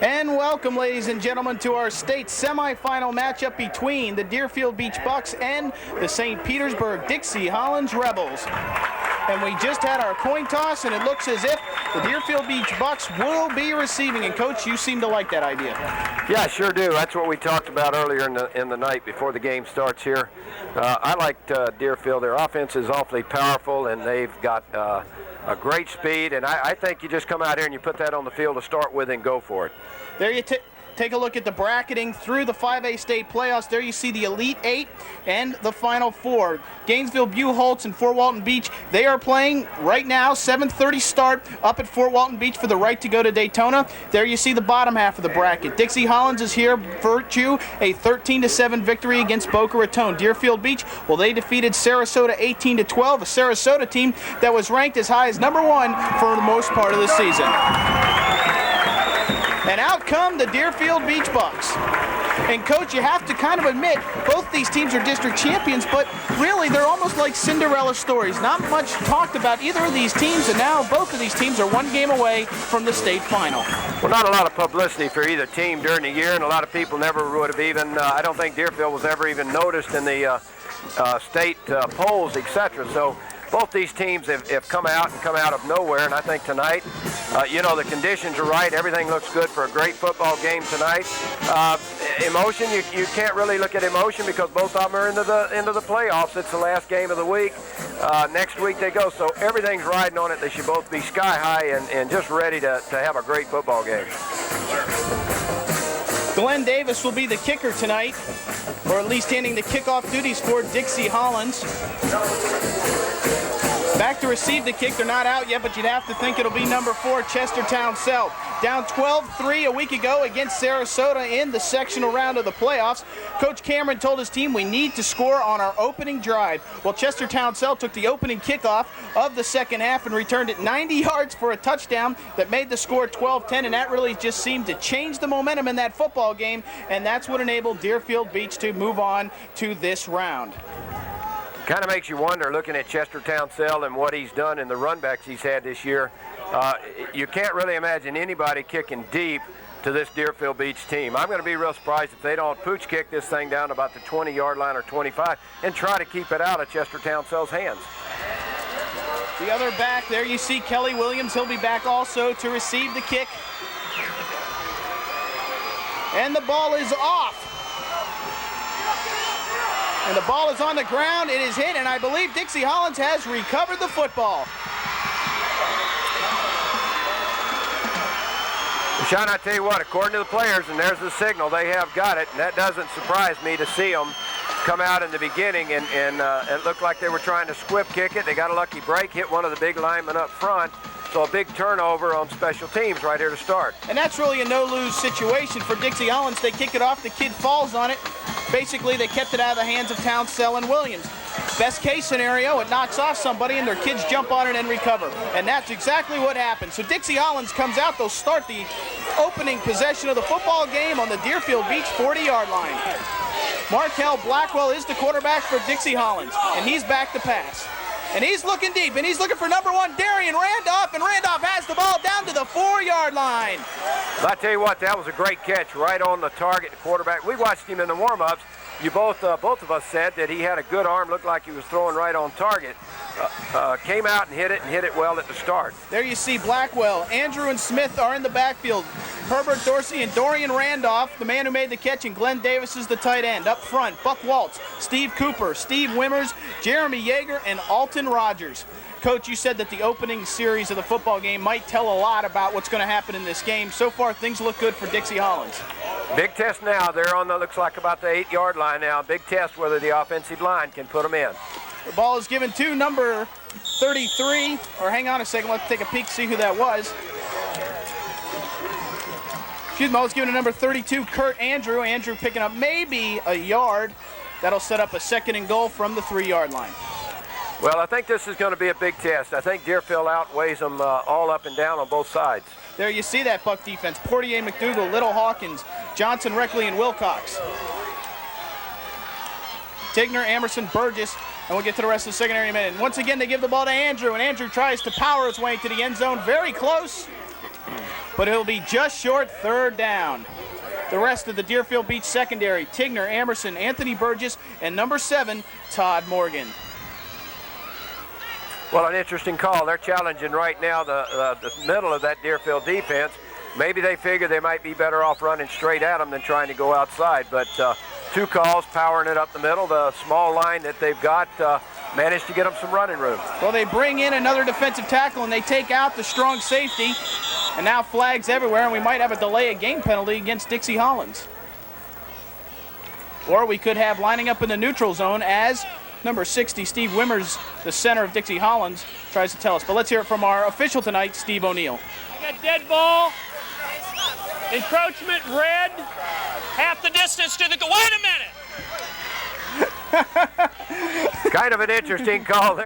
And welcome, ladies and gentlemen, to our state semifinal matchup between the Deerfield Beach Bucs and the St. Petersburg Dixie-Hollins Rebels. And we just had our coin toss, and it looks as if the Deerfield Beach Bucs will be receiving. And, Coach, you seem to like that idea. Yeah, I sure do. That's what we talked about earlier in the night before the game starts here. I liked Deerfield. Their offense is awfully powerful, and they've got a great speed. And I think you just come out here and you put that on the field to start with and go for it. There you take a look at the bracketing through the 5A state playoffs. There you see the Elite Eight and the Final Four. Gainesville, Buchholz, and Fort Walton Beach, they are playing right now, 7:30 start up at Fort Walton Beach for the right to go to Daytona. There you see the bottom half of the bracket. Dixie-Hollins is here, Virtue, a 13-7 victory against Boca Raton. Deerfield Beach, well, they defeated Sarasota 18-12, a Sarasota team that was ranked as high as #1 for the most part of the season. And out come the Deerfield Beach Bucs. And, Coach, you have to kind of admit, both these teams are district champions, but really they're almost like Cinderella stories. Not much talked about either of these teams, and now both of these teams are one game away from the state final. Well, not a lot of publicity for either team during the year, and a lot of people never would have even, I don't think Deerfield was ever even noticed in the state polls, etc. So both these teams have come out of nowhere, and I think tonight, the conditions are right. Everything looks good for a great football game tonight. Emotion, you can't really look at emotion because both of them are into the playoffs. It's the last game of the week. Next week they go, so everything's riding on it. They should both be sky high and just ready to have a great football game. Glenn Davis will be the kicker tonight, or at least handing the kickoff duties for Dixie-Hollins. Back to receive the kick. They're not out yet, but you'd have to think it'll be number 4, Chestertown South. Down 12-3 a week ago against Sarasota in the sectional round of the playoffs. Coach Cameron told his team we need to score on our opening drive. Well, Chestertown South took the opening kickoff of the second half and returned it 90 yards for a touchdown that made the score 12-10, and that really just seemed to change the momentum in that football game, and that's what enabled Deerfield Beach to move on to this round. Kind of makes you wonder, looking at Chestertown South and what he's done in the runbacks he's had this year. You can't really imagine anybody kicking deep to this Deerfield Beach team. I'm going to be real surprised if they don't pooch kick this thing down to about the 20-yard line or 25 and try to keep it out of Chestertown South's hands. The other back, there you see Kelly Williams. He'll be back also to receive the kick. And the ball is off. And the ball is on the ground. It is hit, and I believe Dixie-Hollins has recovered the football. Sean, I tell you what, according to the players, and there's the signal, they have got it, and that doesn't surprise me to see them come out in the beginning, and it looked like they were trying to squib kick it. They got a lucky break, hit one of the big linemen up front. So a big turnover on special teams right here to start. And that's really a no-lose situation for Dixie-Hollins. They kick it off, the kid falls on it. Basically, they kept it out of the hands of Townsell and Williams. Best case scenario, it knocks off somebody and their kids jump on it and recover. And that's exactly what happened. So Dixie-Hollins comes out, they'll start the opening possession of the football game on the Deerfield Beach 40-yard line. Markel Blackwell is the quarterback for Dixie-Hollins, and he's back to pass. And he's looking deep, and he's looking for number 1, Darian Randolph, and Randolph has the ball down to the 4-yard line. Well, I tell you what, that was a great catch right on the target, the quarterback. We watched him in the warm-ups. You both of us said that he had a good arm, looked like he was throwing right on target. Came out and hit it well at the start. There you see Blackwell. Andrew and Smith are in the backfield. Herbert Dorsey and Dorian Randolph, the man who made the catch, and Glenn Davis is the tight end. Up front, Buck Waltz, Steve Cooper, Steve Wimmers, Jeremy Yeager, and Alton Rogers. Coach, you said that the opening series of the football game might tell a lot about what's going to happen in this game. So far, things look good for Dixie-Hollins. Big test now. They're on the, looks like about the 8-yard line now. Big test whether the offensive line can put them in. The ball is given to number 33, or hang on a second, let's take a peek, see who that was. Excuse me, ball is given to number 32, Kurt Andrew. Andrew picking up maybe a yard. That'll set up a 2nd and goal from the 3-yard line. Well, I think this is going to be a big test. I think Deerfield outweighs them all up and down on both sides. There you see that Buck defense. Portier, McDougal, Little Hawkins, Johnson, Reckley, and Wilcox. Tigner, Emerson, Burgess, and we'll get to the rest of the secondary in a minute. And once again, they give the ball to Andrew, and Andrew tries to power his way into the end zone. Very close. but it'll be just short third down. The rest of the Deerfield Beach secondary, Tigner, Amerson, Anthony Burgess, and number 7, Todd Morgan. Well, an interesting call. They're challenging right now the middle of that Deerfield defense. Maybe they figure they might be better off running straight at them than trying to go outside. But 2 calls, powering it up the middle. The small line that they've got managed to get them some running room. Well, they bring in another defensive tackle, and they take out the strong safety. And now flags everywhere, and we might have a delay of game penalty against Dixie-Hollins. Or we could have lining up in the neutral zone as number 60, Steve Wimmers, the center of Dixie-Hollins, tries to tell us. But let's hear it from our official tonight, Steve O'Neill. We got dead ball, encroachment red, half the distance to the goal. Wait a minute! Kind of an interesting call there.